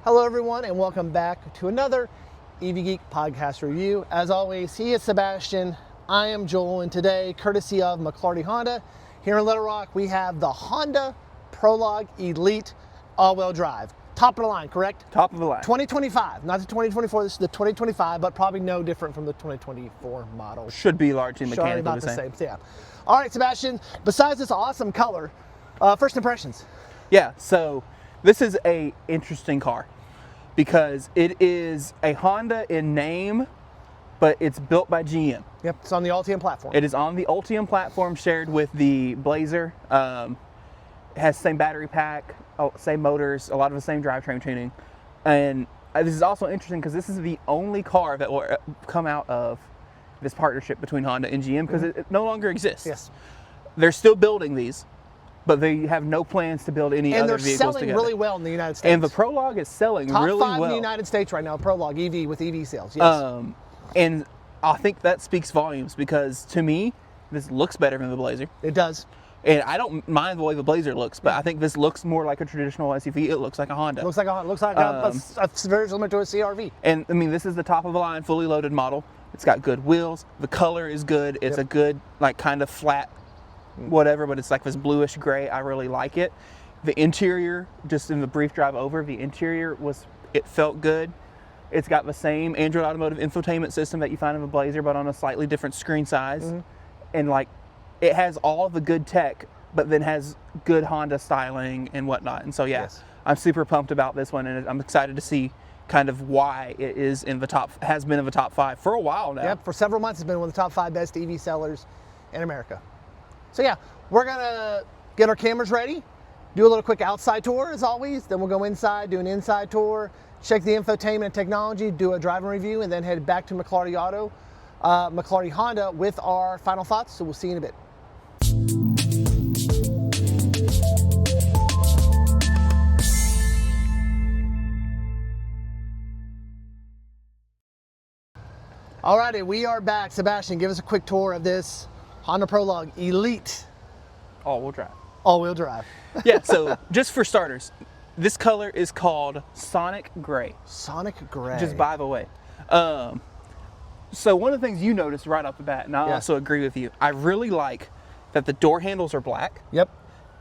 Hello everyone and welcome back to another EV Geek Podcast review. As always, he is Sebastian, I am Joel, and today, courtesy of McClarty Honda, here in Little Rock, we have the Honda Prologue Elite all-wheel drive. Top of the line, correct? Top of the line. 2025, not the 2024, this is the 2025, but probably no different from the 2024 model. Should be largely mechanically about the same. Yeah. All right, Sebastian, besides this awesome color, first impressions. Yeah, so this is a interesting car because it is a Honda in name, but it's built by GM. Yep, it's on the Ultium platform. It is on the Ultium platform, shared with the Blazer. It has the same battery pack, same motors, a lot of the same drivetrain tuning. And this is also interesting because this is the only car that will come out of this partnership between Honda and GM because it no longer exists. Yes. They're still building these, but they have no plans to build any other vehicles together. And they're selling really well in the United States. And the Prologue is selling really well. Top 5 in the United States right now, Prologue EV with EV sales, yes. And I think that speaks volumes because to me, this looks better than the Blazer. It does. And I don't mind the way the Blazer looks, but I think this looks more like a traditional SUV. It looks like a Honda. It looks like a Honda. Looks like a very similar to a CR-V. And I mean, this is the top of the line, fully loaded model. It's got good wheels. The color is good. It's a good, like, kind of flat whatever, but it's like this bluish gray. I really like it. The interior, just in the brief drive over, the interior it felt good. It's got the same Android Automotive infotainment system that you find in the Blazer, but on a slightly different screen size. And like, it has all the good tech, but then has good Honda styling and whatnot. And so, yeah, I'm super pumped about this one, and I'm excited to see kind of why it is in the has been in the top 5 for a while now. Yep, for several months it's been one of the top 5 best EV sellers in America. So yeah, we're gonna get our cameras ready, do a little quick outside tour as always, then we'll go inside, do an inside tour, check the infotainment and technology, do a driving review, and then head back to McClarty Honda with our final thoughts. So we'll see you in a bit. Alrighty, we are back. Sebastian, give us a quick tour of this Honda Prologue Elite All-wheel drive. All-wheel drive. Yeah, so just for starters, this color is called Sonic Gray. Sonic Gray. Just by the way. So one of the things you noticed right off the bat, and I also agree with you, I really like that the door handles are black. Yep.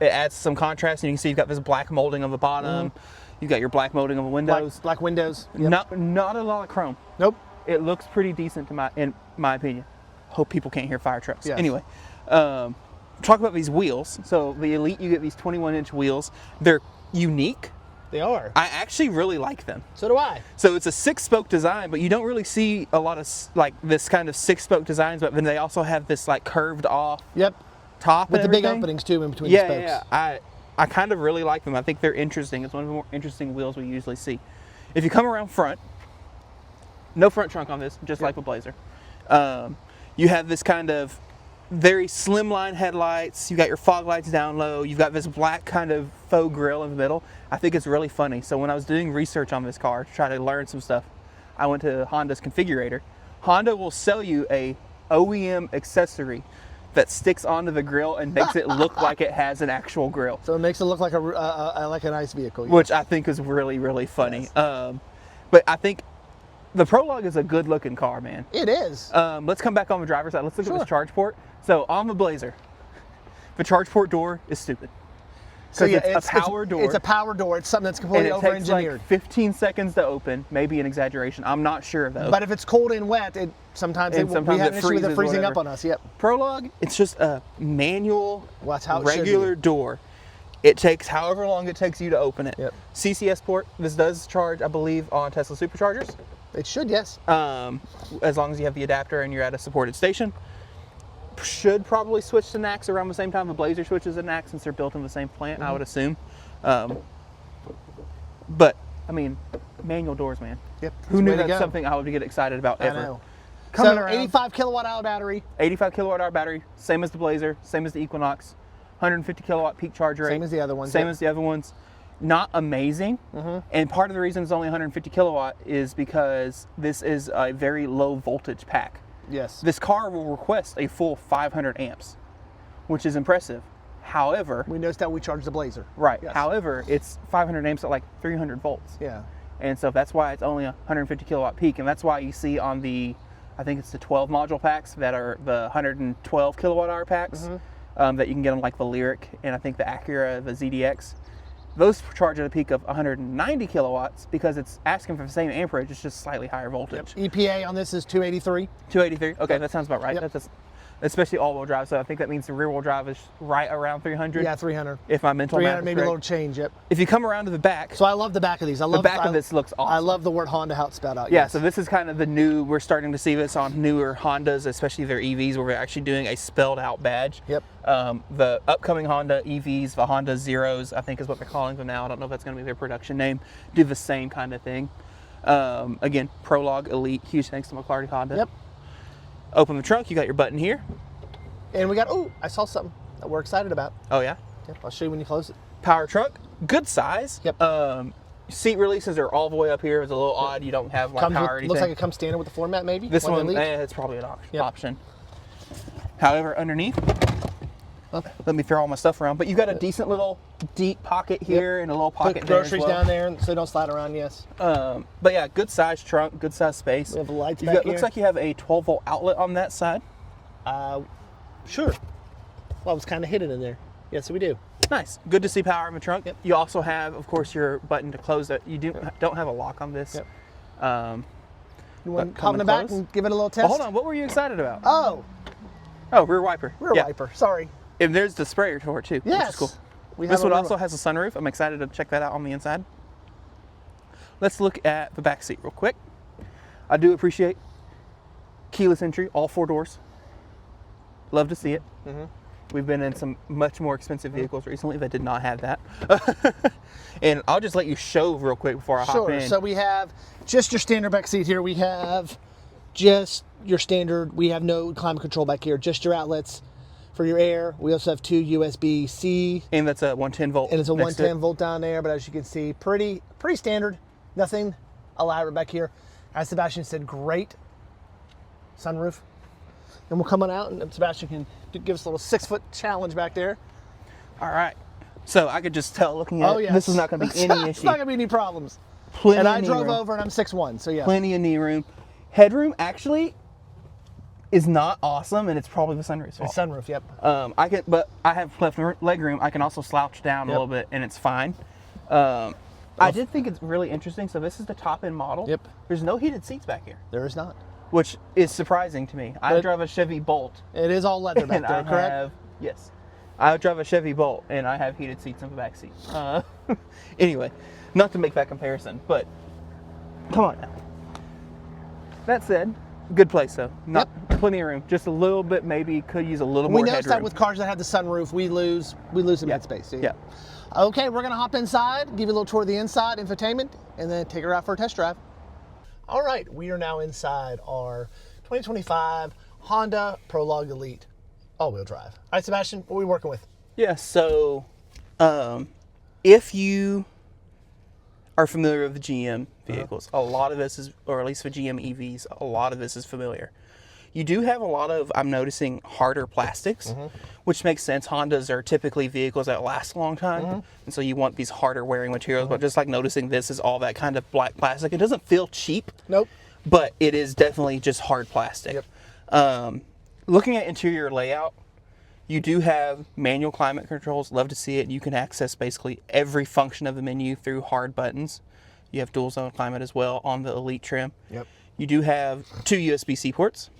It adds some contrast, and you can see you've got this black molding on the bottom. You've got your black molding on the windows. Black windows. Yep. Not a lot of chrome. Nope. It looks pretty decent in my opinion. Hope people can't hear fire trucks. Yes. Anyway, talk about these wheels. So the Elite, you get these 21-inch wheels. They're unique. They are. I actually really like them. So do I. So it's a 6-spoke design, but you don't really see a lot of like this kind of 6-spoke designs. But then they also have this like curved off. Yep. Top with and the everything. big openings too in between the spokes. Yeah. I kind of really like them. I think they're interesting. It's one of the more interesting wheels we usually see. If you come around front, no front trunk on this, just like the Blazer. You have this kind of very slimline headlights. You got your fog lights down low. You've got this black kind of faux grille in the middle. I think it's really funny. So when I was doing research on this car to try to learn some stuff, I went to Honda's configurator. Honda will sell you a OEM accessory that sticks onto the grille and makes it look like it has an actual grille. So it makes it look like a nice vehicle. Yes. Which I think is really, really funny. Yes. But I think the Prologue is a good looking car, man. It is. Let's come back on the driver's side. Let's look at this charge port. So on the Blazer, the charge port door is stupid. So yeah, it's a power door. It's a power door. It's something that's completely over-engineered. Like 15 seconds to open, maybe an exaggeration. I'm not sure though. But if it's cold and wet, sometimes we have an issue with it freezing up on us. Yep. Prologue, it's just a manual, it regular door. It takes however long it takes you to open it. Yep. CCS port. This does charge, I believe, on Tesla superchargers. It should, yes. As long as you have the adapter and you're at a supported station. Should probably switch to NACS around the same time the Blazer switches to NACS since they're built in the same plant, I would assume. But, I mean, manual doors, man. Yep. Who knew that's something I would get excited about ever? I know. Coming so around, 85 kilowatt hour battery. 85 kilowatt hour battery, same as the Blazer, same as the Equinox. 150 kilowatt peak charge rate. Same as the other ones. Same as the other ones. Not amazing. And part of the reason it's only 150 kilowatt is because this is a very low voltage pack. Yes. This car will request a full 500 amps, which is impressive. However, we noticed that we charged the Blazer. Right. Yes. However, it's 500 amps at like 300 volts. Yeah. And so that's why it's only a 150 kilowatt peak. And that's why you see on the, I think it's the 12 module packs that are the 112 kilowatt hour packs that you can get on like the Lyric and I think the Acura, the ZDX. Those charge at a peak of 190 kilowatts because it's asking for the same amperage, it's just slightly higher voltage. EPA on this is 283. 283, okay, that sounds about right. That's especially all-wheel drive, so I think that means the rear-wheel drive is right around 300. Yeah, 300. If my mental 300, math is maybe correct. A little change, yep. If you come around to the back. So I love the back of these. I love the back of this looks awesome. I love the word Honda, how it's spelled out. Yeah, so this is kind of the new, we're starting to see this on newer Hondas, especially their EVs, where we're actually doing a spelled out badge. Yep. The upcoming Honda EVs, the Honda Zeros, I think is what they're calling them now. I don't know if that's going to be their production name. Do the same kind of thing. Again, Prologue Elite, huge thanks to McClarty Honda. Yep. Open the trunk, you got your button here. And we got, oh, I saw something that we're excited about. Oh yeah? Yep, I'll show you when you close it. Power trunk, good size. Yep. Seat releases are all the way up here. It's a little odd. You don't have like power or anything. Looks like it comes standard with the floor mat, maybe? This one, it's probably an option. However, underneath, let me throw all my stuff around. But you got a decent little deep pocket here and a little pocket Put there groceries as well. down there so they don't slide around, yes. But yeah, good size trunk, good size space. We have the lights back here. Looks like you have a 12-volt outlet on that side. Sure. Well, it was kind of hidden in there. Yes, we do. Nice. Good to see power in the trunk. Yep. You also have, of course, your button to close it. You don't have a lock on this. Yep. You want to hop in the back and give it a little test? Well, hold on. What were you excited about? Oh, rear wiper. rear wiper. Sorry. And there's the sprayer for it too, Yes. which is cool. This one also has a sunroof. I'm excited to check that out on the inside. Let's look at the back seat real quick. I do appreciate keyless entry, all 4 doors. Love to see it. We've been in some much more expensive vehicles recently that did not have that. And I'll just let you show real quick before I hop in. So we have just your standard back seat here. We have just your standard. We have no climate control back here. Just your outlets for your air. We also have 2 USB-C. And that's a 110 volt. And it's a 110 volt down there. But as you can see, pretty standard. Nothing elaborate back here. As Sebastian said, great sunroof. And we'll come on out and Sebastian can give us a little 6-foot challenge back there. All right. So I could just tell looking at it, this is not going to be any issue. It's not going to be any problems. Plenty and of I knee drove room. over and I'm 6'1", so yeah. Plenty of knee room. Headroom actually is not awesome, and it's probably the sunroof's fault. It's sunroof, yep. But I have left leg room. I can also slouch down a little bit, and it's fine. I did think it's really interesting. So this is the top end model. Yep. There's no heated seats back here, There is not. which is surprising to me. I drive a Chevy Bolt. It is all leather back And there, correct? Yes. I drive a Chevy Bolt, and I have heated seats in the back seat. Anyway, not to make that comparison, but come on now. That said, good place though. Not plenty of room. Just a little bit, maybe could use a little more We noticed headroom. that with cars that have the sunroof, we lose some headspace. So Yeah. Okay, we're gonna hop inside, give you a little tour of the inside, infotainment, and then take her out for a test drive. All right, we are now inside our 2025 Honda Prologue Elite all-wheel drive. All right, Sebastian, what are we working with? Yeah, so if you are familiar with the GM vehicles, a lot of this is, or at least the GM EVs, a lot of this is familiar. You do have a lot of, I'm noticing, harder plastics, which makes sense. Hondas are typically vehicles that last a long time, and so you want these harder wearing materials, but just like noticing this is all that kind of black plastic. It doesn't feel cheap, Nope. but it is definitely just hard plastic. Looking at interior layout, you do have manual climate controls. Love to see it. You can access basically every function of the menu through hard buttons. You have dual zone climate as well on the Elite trim. Yep. You do have 2 USB-C ports,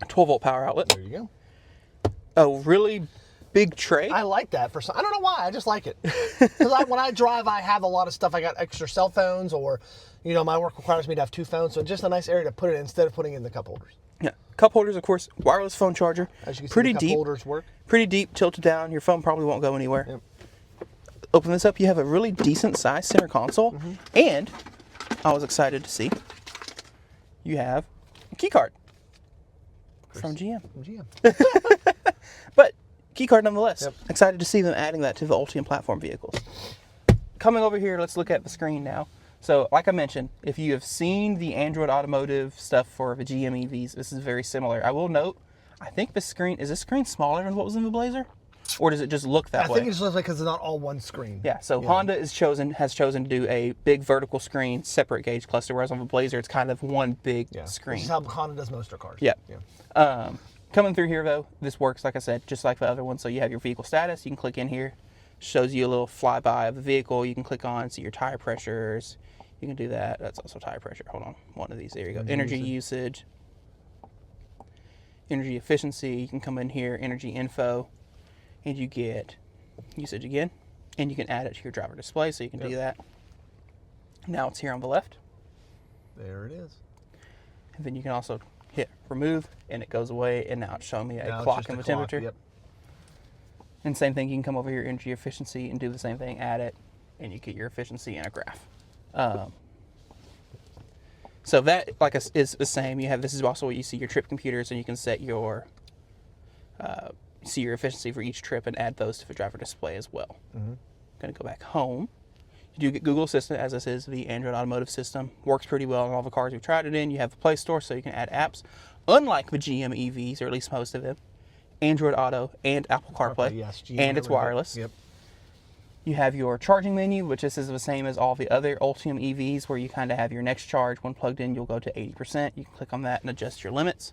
a 12-volt power outlet, There you go. a really big tray. I like that for some. I don't know why. I just like it. Because when I drive, I have a lot of stuff. I got extra cell phones, or my work requires me to have 2 phones. So just a nice area to put it instead of putting it in the cup holders. Yeah, cup holders, of course. Wireless phone charger. As you can see, pretty the cup deep. holders work. Pretty deep, tilted down. Your phone probably won't go anywhere. Yep. Open this up. You have a really decent sized center console, and I was excited to see you have a key card from GM. But key card nonetheless. Yep. Excited to see them adding that to the Ultium platform vehicles. Coming over here, let's look at the screen now. So, like I mentioned, if you have seen the Android Automotive stuff for the GM EVs, this is very similar. I will note, I think the screen, is this screen smaller than what was in the Blazer? Or does it just look that way? I think it just looks like because it's not all one screen. Yeah, so Honda has chosen to do a big vertical screen, separate gauge cluster, whereas on the Blazer, it's kind of one big screen. Which is how Honda does most of their cars. Yeah. Coming through here, though, this works, like I said, just like the other one. So you have your vehicle status. You can click in here. Shows you a little flyby of the vehicle. You can click on, see your tire pressures. You can do that. That's also tire pressure. Hold on. One of these. There you go. Energy usage. Energy efficiency. You can come in here, energy info, and you get usage again. And you can add it to your driver display, so you can do that. Now it's here on the left. There it is. And then you can also hit remove, and it goes away, and now it's showing me a clock and the temperature. Yep. And same thing, you can come over here, energy efficiency, and do the same thing, add it, and you get your efficiency in a graph. So that is the same. You have, this is also where you see your trip computers, and you can set your see your efficiency for each trip and add those to the driver display as well. Going to go back home. You do get Google Assistant, as this is the Android automotive system. Works pretty well on all the cars we've tried it in. You have the Play Store, so you can add apps. Unlike the GM EVs, or at least most of them, Android Auto and Apple CarPlay, yes, and it's wireless. Yep. You have your charging menu, which this is the same as all the other Ultium EVs, where you kind of have your next charge. When plugged in, you'll go to 80%. You can click on that and adjust your limits.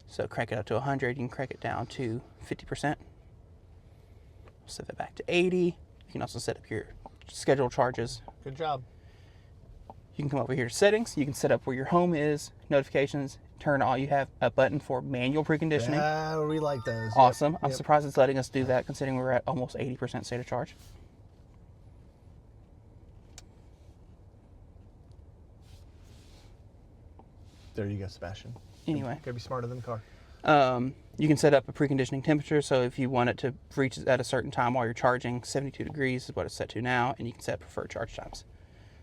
So crank it up to 100. You can crank it down to 50%. Set it back to 80. You can also set up your scheduled charges. Good job. You can come over here to settings. You can set up where your home is, notifications, turn on. You have a button for manual preconditioning. Yeah, we like those. Awesome. Yep. I'm surprised it's letting us do that, considering we're at almost 80% state of charge. There you go, Sebastian. Anyway. Gotta be smarter than the car. You can set up a preconditioning temperature, so if you want it to reach at a certain time while you're charging, 72 degrees is what it's set to now, and you can set preferred charge times.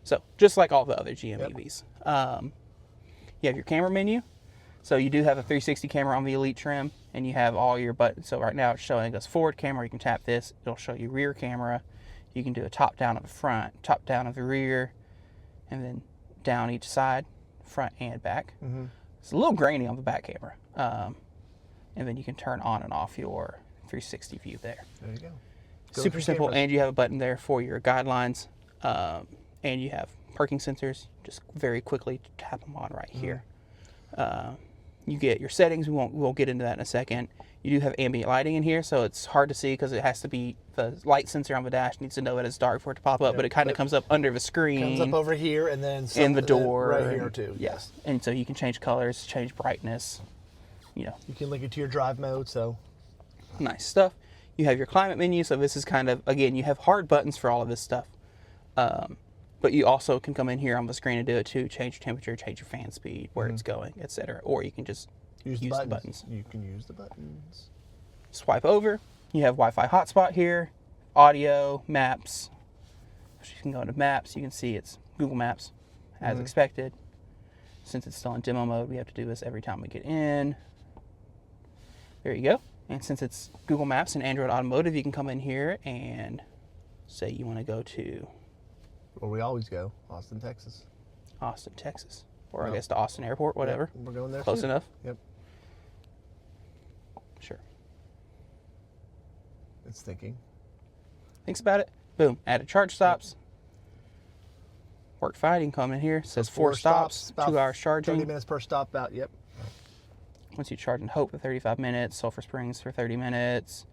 So, just like all the other GM EVs. You have your camera menu. So you do have a 360 camera on the Elite trim, and you have all your buttons. So right now it's showing us forward camera. You can tap this. It'll show you rear camera. You can do a top down of the front, top down of the rear, and then down each side, front and back. It's a little grainy on the back camera. And then you can turn on and off your 360 view there. There you go. Super simple, and you have a button there for your guidelines, and you have parking sensors. Just very quickly tap them on right here. You get your settings. We'll get into that in a second. You do have ambient lighting in here, so it's hard to see because it has to be, the light sensor on the dash needs to know that it's dark for it to pop up, but it kind of comes up under the screen. Comes up over here and then in the door. Right here too. Yes. And so you can change colors, change brightness. You know. You can link it to your drive mode, so. Nice stuff. You have your climate menu, so this is kind of, again, you have hard buttons for all of this stuff. But you also can come in here on the screen and do it too, change your temperature, change your fan speed, where it's going, etc. Or you can just use the buttons. You can use the buttons. Swipe over. You have Wi-Fi hotspot here, audio, maps. You can go into maps. You can see it's Google Maps, as expected. Since it's still in demo mode, we have to do this every time we get in. There you go. And since it's Google Maps and Android Automotive, you can come in here and say you want to go to where we always go, Austin, Texas. Austin, Texas. Or I guess to Austin Airport, whatever. Yep, we're going there Close soon. enough? Yep. Sure. It's thinking. Thinks about it. Boom. Added charge stops. Worked fine. You can come in here. It says 4 stops, 2 hours charging. 30 minutes per stop about, yep. Once you charge in Hope for 35 minutes, Sulphur Springs for 30 minutes,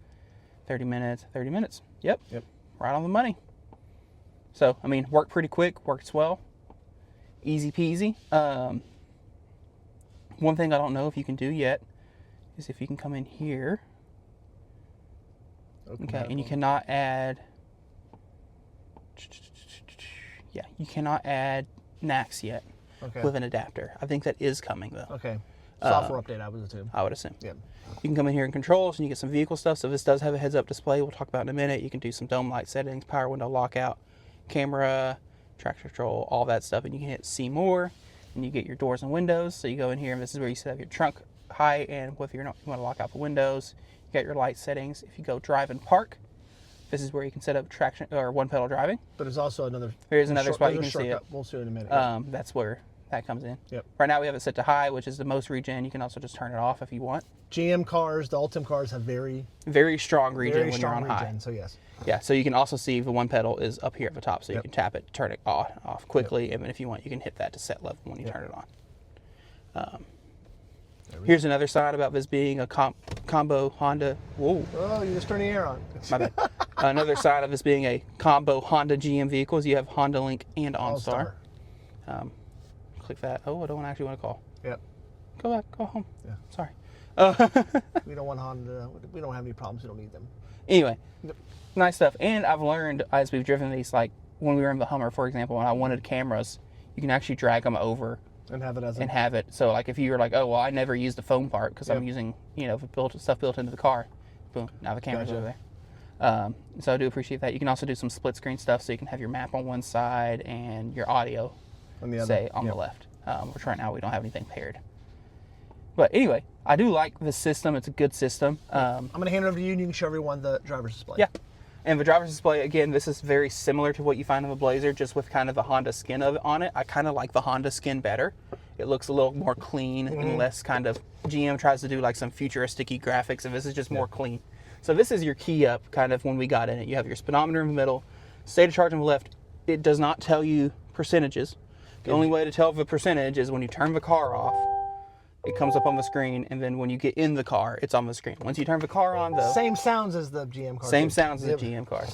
30 minutes, 30 minutes. Yep. Right on the money. So, I mean, worked pretty quick, works well. Easy peasy. One thing I don't know if you can do yet is if you can come in here. Okay, and you cannot add, you cannot add NACS yet with an adapter. I think that is coming though. Okay. Software update, I would assume. I would assume. Yep. You can come in here in controls and you get some vehicle stuff. So this does have a heads-up display. We'll talk about in a minute. You can do some dome light settings, power window lockout, camera, traction control, all that stuff. And you can hit see more and you get your doors and windows. So you go in here and this is where you set up your trunk height and whether you want to lock out the windows. You got your light settings. If you go drive and park, this is where you can set up traction or one pedal driving. But there's also another. There's another spot you can see it. We'll see it in a minute. That's where that comes in. Yep. Right now we have it set to high, which is the most regen. You can also just turn it off if you want. GM cars, the Ultium cars have very strong regen very when strong you're on regen, high. so yes. Yeah, so you can also see the one pedal is up here at the top, so you Yep. can tap it, turn it off quickly, and then if you want, you can hit that to set level when you turn it on. Here's another side about this being a combo Honda. Whoa, Oh, you just turned the air on. my bad. Another side of this being a combo Honda GM vehicles. You have Honda Link and OnStar. Click that. Oh, I don't actually want to call. Yep. Go back. Go home. Yeah. Sorry. We don't want Honda. We don't have any problems. We don't need them. Anyway, Yep. nice stuff. And I've learned as we've driven these, like when we were in the Hummer, for example, when I wanted cameras, you can actually drag them over And have it as and have it. So like if you were like, oh, well, I never use the phone part because I'm Yep. using, stuff built into the car. Boom. Now the camera's Gotcha. over there. So I do appreciate that. You can also do some split screen stuff, so you can have your map on one side and your audio, on the other. say, on Yep. the left. Which right now we don't have anything paired. But anyway, I do like this system. It's a good system. I'm going to hand it over to you and you can show everyone the driver's display. Yeah. And the driver's display, again, this is very similar to what you find in the Blazer, just with kind of the Honda skin on it. I kind of like the Honda skin better. It looks a little more clean and less kind of, GM tries to do like some futuristic-y graphics, and this is just more clean. So this is your key up kind of when we got in it. You have your speedometer in the middle, state of charge on the left. It does not tell you percentages. The only way to tell the percentage is when you turn the car off, it comes up on the screen, and then when you get in the car, it's on the screen. Once you turn the car on, though, Same sounds as the GM car. same too. sounds as Yep. a GM car.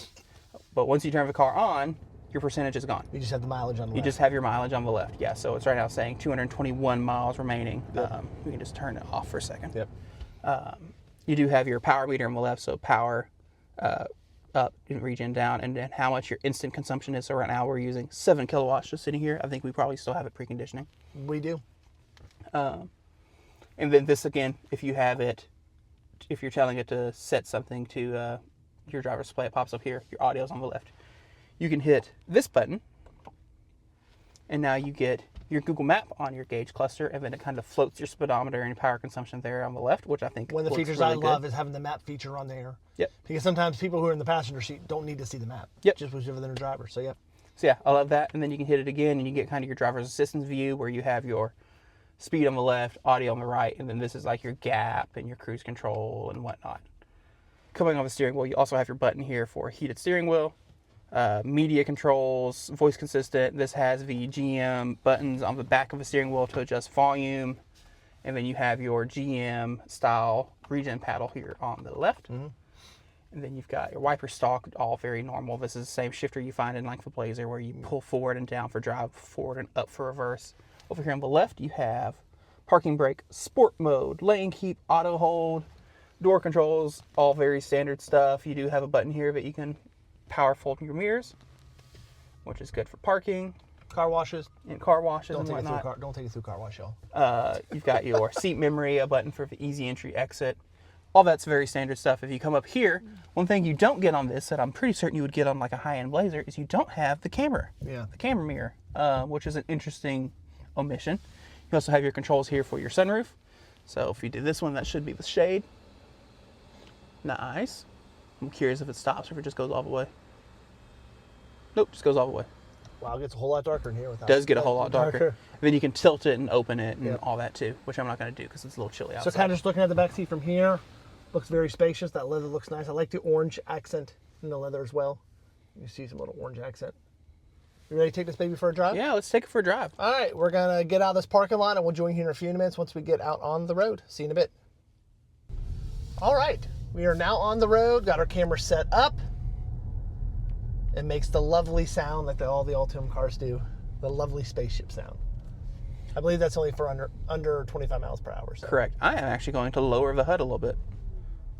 But once you turn the car on, your percentage is gone. You just have the mileage on the You left. just have your mileage on the left. Yeah, so it's right now saying 221 miles remaining. Yep. We can just turn it off for a second. Yep. You do have your power meter on the left, so power up and regen down, and then how much your instant consumption is. So right now we're using 7 kilowatts just sitting here. I think we probably still have it preconditioning. We do. And then this again, if you have it, if you're telling it to set something to your driver's display, it pops up here. Your audio's on the left. You can hit this button, and now you get your Google Map on your gauge cluster, and then it kind of floats your speedometer and your power consumption there on the left, which I think One of the looks features really I good. love is having the map feature on there. Yep. Because sometimes people who are in the passenger seat don't need to see the map. Yep. Just whichever they're the driver. So, yeah. So yeah, I love that. And then you can hit it again, and you get kind of your driver's assistance view where you have your speed on the left, audio on the right, and then this is like your gap and your cruise control and whatnot. Coming on the steering wheel, you also have your button here for heated steering wheel, media controls, voice consistent. This has the GM buttons on the back of the steering wheel to adjust volume, and then you have your GM style regen paddle here on the left. And then you've got your wiper stalk, all very normal. This is the same shifter you find in like the Blazer, where you pull forward and down for drive, forward and up for reverse. Over here on the left, you have parking brake, sport mode, lane keep, auto hold, door controls, all very standard stuff. You do have a button here that you can power fold your mirrors, which is good for parking Car washes. and car washes Don't and take it through whatnot. don't take it through car wash, y'all. You've got your seat memory, a button for the easy entry exit. All that's very standard stuff. If you come up here, one thing you don't get on this that I'm pretty certain you would get on like a high-end Blazer is you don't have the camera. Yeah. The camera mirror, which is an interesting omission. You also have your controls here for your sunroof. So if you do this one, that should be the shade. Nice. I'm curious if it stops or if it just goes all the way. Nope, just goes all the way. Wow, it gets a whole lot darker in here. Does get a whole lot darker. Then you can tilt it and open it and Yep. all that too, which I'm not going to do because it's a little chilly So outside. kind of just looking at the back seat from here, looks very spacious. That leather looks nice. I like the orange accent in the leather as well. You see some little orange accent. You ready to take this baby for a drive? Yeah, let's take it for a drive. All right, we're going to get out of this parking lot and we'll join you here in a few minutes once we get out on the road. See you in a bit. All right, we are now on the road, got our camera set up. It makes the lovely sound like all the Ultium cars do, the lovely spaceship sound. I believe that's only for under 25 miles per hour. So. Correct. I am actually going to lower the HUD a little bit.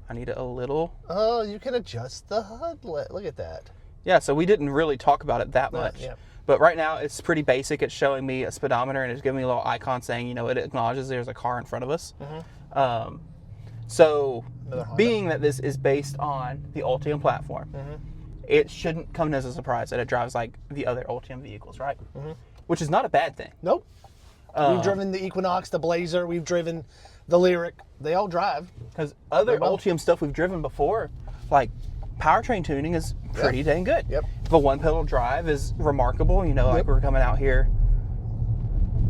I need it a little. Oh, you can adjust the HUD. Look at that. Yeah, so we didn't really talk about it that much. Yeah. But right now it's pretty basic. It's showing me a speedometer and it's giving me a little icon saying, it acknowledges there's a car in front of us. So Another Honda. being that this is based on the Ultium platform, it shouldn't come as a surprise that it drives like the other Ultium vehicles, right? Which is not a bad thing. Nope. We've driven the Equinox, the Blazer. We've driven the Lyric. They all drive. Because other both. Ultium stuff we've driven before, like powertrain tuning is pretty dang good. Yep. The one pedal drive is remarkable. Like we're coming out here.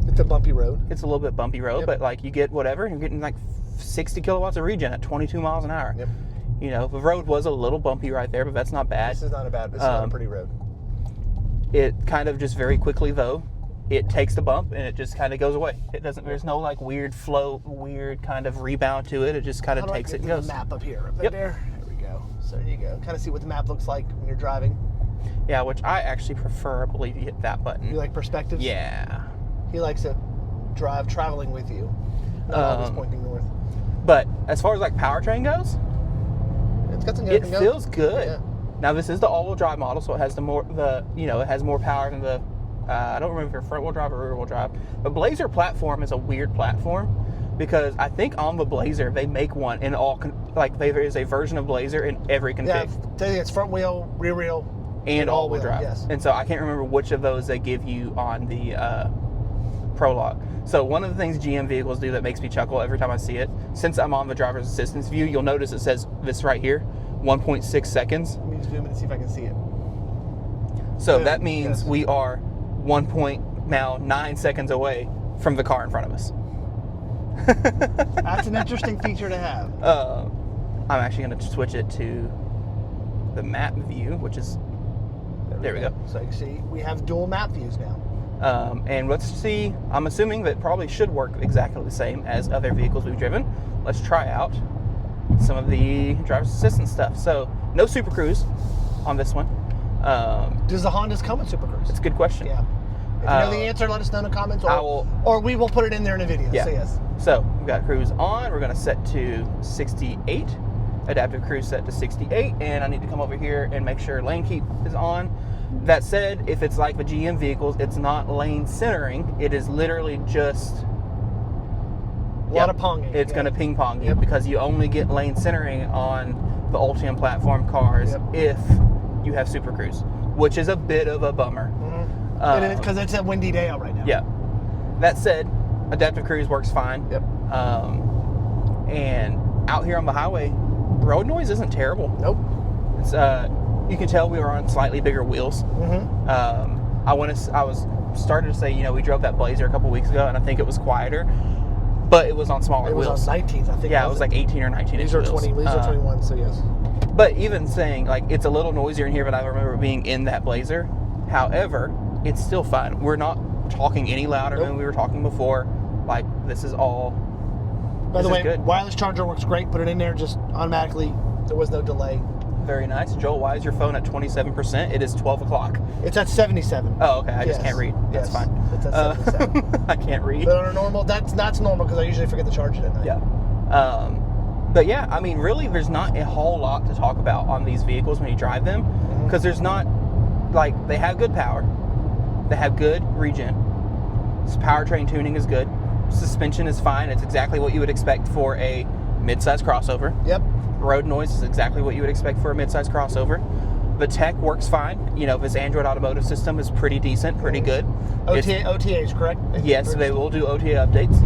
It's a bumpy road. It's a little bit bumpy road, but like you get whatever, and you're getting like 60 kilowatts of regen at 22 miles an hour. Yep. You know, the road was a little bumpy right there, but that's not bad. This is not a pretty road. It kind of just very quickly though, it takes the bump and it just kind of goes away. It doesn't. There's no like weird flow, weird kind of rebound to it. It just kind of takes it and goes. The map up here, right there. There we go. So there you go. Kind of see what the map looks like when you're driving. Yeah, which I actually prefer. I believe you hit that button. You like perspectives? Yeah. He likes to drive traveling with you, not always pointing north. But as far as like powertrain goes, it's got some it feels good. Yeah. Now this is the all-wheel drive model, so it has it has more power than the. I don't remember if it's front-wheel drive or rear-wheel drive, but Blazer platform is a weird platform because I think on the Blazer they make one in all there is a version of Blazer in every config. Yeah, it's front wheel, rear wheel, and all-wheel drive. Yes. And so I can't remember which of those they give you on the Prologue. So one of the things GM vehicles do that makes me chuckle every time I see it, since I'm on the driver's assistance view, you'll notice it says this right here, 1.6 seconds. Let me zoom in and see if I can see it. So that means we are 1.9 seconds away from the car in front of us. That's an interesting feature to have. I'm actually going to switch it to the map view, which is there we go. So you see, we have dual map views now. And let's see, I'm assuming that probably should work exactly the same as other vehicles we've driven. Let's try out some of the driver's assistance stuff. So, no Super Cruise on this one. Does the Hondas come with Super Cruise? It's a good question. Yeah. If you know the answer, let us know in the comments, or we will put it in there in a video. Yeah. So, yes. So, we've got cruise on. We're going to set to 68. Adaptive cruise set to 68. And I need to come over here and make sure lane keep is on. That said, if it's like the GM vehicles, it's not lane centering. It is literally just a lot of ponging. It's going to ping pong you because you only get lane centering on the Ultium platform cars if you have Super Cruise, which is a bit of a bummer. Mm-hmm. Because it's a windy day out right now. Yeah. That said, adaptive cruise works fine. Yep. And out here on the highway, road noise isn't terrible. Nope. It's you can tell we were on slightly bigger wheels. Mm-hmm. I was started to say, we drove that Blazer a couple weeks ago, and I think it was quieter, but it was on smaller wheels. It was on 19s, I think. Yeah, it was like 18 or 19 These are 20. These are 21. So yes. But even saying it's a little noisier in here, but I remember being in that Blazer. However, it's still fine. We're not talking any louder than we were talking before. This is all. By the way, good. wireless charger works great. Put it in there just automatically. There was no delay. Very nice. Joel, why is your phone at 27%? It is 12 o'clock. It's at 77. Oh, okay. I just can't read. That's fine. It's at 77. I can't read. But on a normal, that's normal because I usually forget to charge it at night. Yeah. But yeah, I mean, really, there's not a whole lot to talk about on these vehicles when you drive them because there's not, they have good power. They have good regen. Powertrain tuning is good. Suspension is fine. It's exactly what you would expect for a mid-size crossover. Yep. Road noise is exactly what you would expect for a mid-size crossover. The tech works fine. This Android Automotive system is pretty decent, pretty good. OTAs, correct? Yes, they will do OTA updates.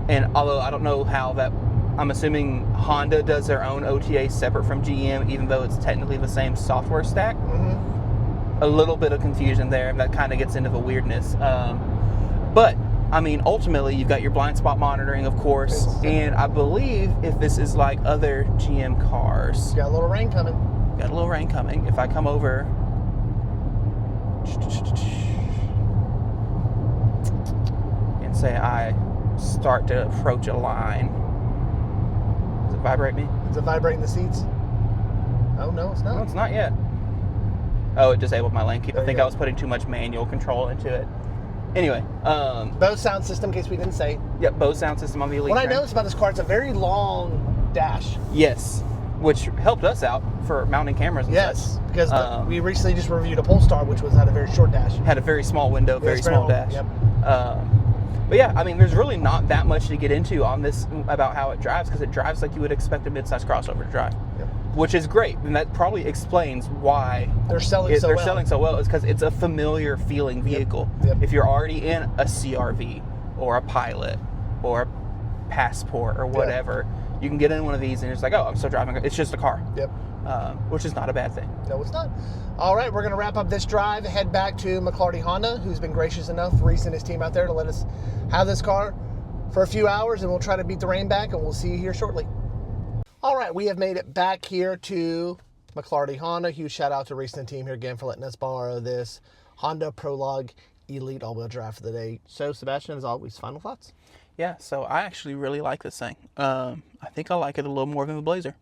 And although I don't know how that, I'm assuming Honda does their own OTA separate from GM, even though it's technically the same software stack. Mm-hmm. A little bit of confusion there, and that kind of gets into the weirdness. But I mean, ultimately, you've got your blind spot monitoring, of course, and I believe if this is like other GM cars... Got a little rain coming. Got a little rain coming. If I come over... and say I start to approach a line... Does it vibrate me? Does it vibrate in the seats? Oh, no, it's not. No, it's not yet. Oh, it disabled my lane keep. I think I was putting too much manual control into it. Anyway, Bose sound system, in case we didn't say. Yep, Bose sound system on the Elite. What I noticed about this car, it's a very long dash. Yes, which helped us out for mounting cameras and such. Because we recently just reviewed a Polestar, which had a very short dash. Had a very small window, very small dash. Yep. But yeah, I mean, there's really not that much to get into on this about how it drives, because it drives like you would expect a mid-size crossover to drive. Yep. Which is great, and that probably explains why they're selling so well. It's because it's a familiar feeling vehicle. Yep. If you're already in a CR-V or a Pilot or a Passport or whatever, you can get in one of these and it's like, oh, I'm still driving. It's just a car. Yep. which is not a bad thing. No, it's not. All right, we're going to wrap up this drive, head back to McClarty Honda, who's been gracious enough, Reese and his team out there, to let us have this car for a few hours, and we'll try to beat the rain back, and we'll see you here shortly. All right, we have made it back here to McClarty Honda. Huge shout out to Reese and the team here again for letting us borrow this Honda Prologue Elite all-wheel drive for the day. So, Sebastian, as always, final thoughts? Yeah, so I actually really like this thing. I think I like it a little more than the Blazer.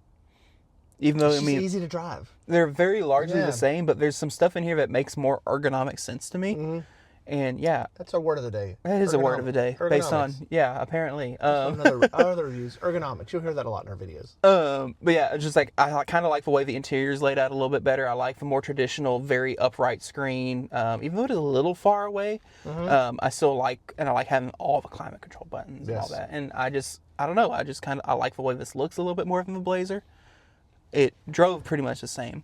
Even though, It's just easy to drive. They're very largely Yeah. the same, but there's some stuff in here that makes more ergonomic sense to me. Mm-hmm. And yeah, That's our word of the day. that is a word of the day based on, Ergonomics. apparently. Other reviews. Ergonomics. You'll hear that a lot in our videos. But yeah, it's just like I kind of like the way the interior is laid out a little bit better. I like the more traditional, very upright screen. Even though it is a little far away, I still like, and I like having all the climate control buttons and all that. And I don't know, I like the way this looks a little bit more than the Blazer. It drove pretty much the same,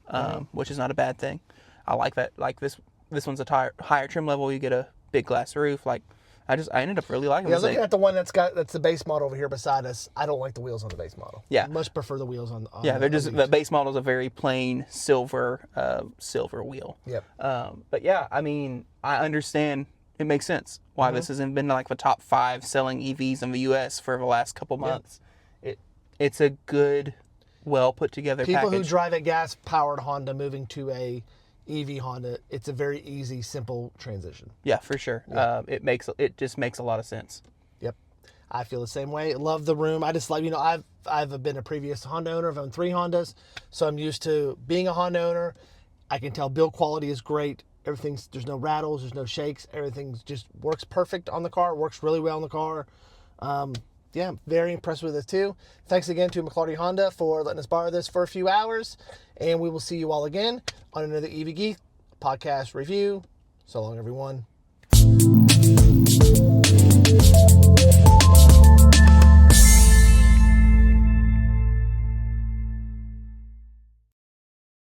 which is not a bad thing. I like that. Like this one's a higher trim level. You get a big glass roof. Like I ended up really liking this looking thing. at the one that's the base model over here beside us. I don't like the wheels on the base model. Yeah, much prefer the wheels on. They're just the base model is a very plain silver wheel. Yep. But yeah, I mean, I understand. It makes sense why this hasn't been like the top 5 selling EVs in the U.S. for the last couple months. It's a good, well put together People package. who drive a gas powered Honda moving to a EV Honda, it's a very easy, simple transition. Yeah, for sure. Yeah. It just makes a lot of sense. Yep, I feel the same way. Love the room. I just like, I've been a previous Honda owner. I've owned 3 Hondas, so I'm used to being a Honda owner. I can tell build quality is great. There's no rattles, there's no shakes. Everything just works perfect on the car. Works really well on the car. Yeah, very impressed with it too. Thanks again to McClarty Honda for letting us borrow this for a few hours. And we will see you all again on another EV Geek podcast review. So long, everyone.